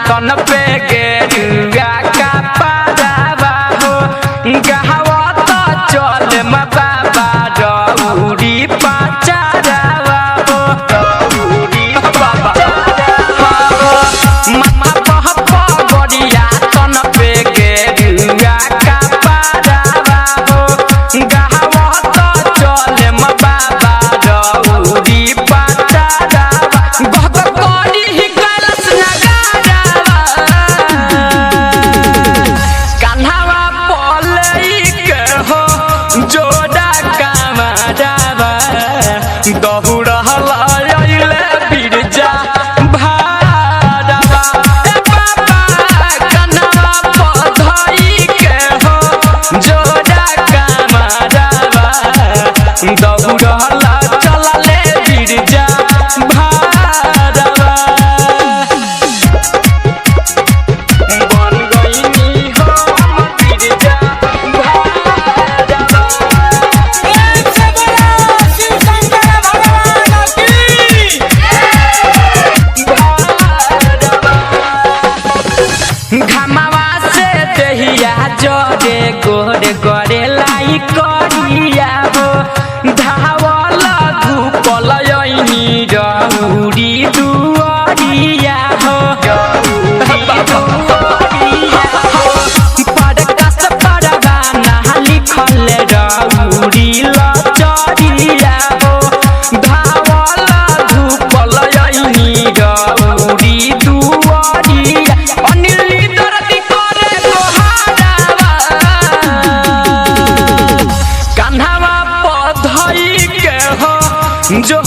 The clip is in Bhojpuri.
तन पे गेरुआ का पारावा हो गहवा तो चल बाबा रउरी पाचारावा हो रउरी बाबा मामा बह पगड़िया तन पे गेरुआ का पारावा हो गहवा तो चल बाबा रउरी पाचारावा गह करी ही कैलाश नगारावा कान्हावा पलई के हो जोड़ा कामरावा दहुड़हला अइले बिरजा भारावा बाबा कान्हावा पधई के हो जोड़ा कामरावा दहुड़हला चलले बिरजा भारावा बन गईनी हो बिरजा भारावा घमावा से दहिया जोरे गोरे गोरे लाई करिया हो धावल धूपल यनी रउरी दुआरिया हो परकस परवाना लिखल रउरी लचरिया हो धावल धूपल यनी रउरी दुआरिया अनिली दरदी करे लोहारावा कान्हावा पधई के हो जो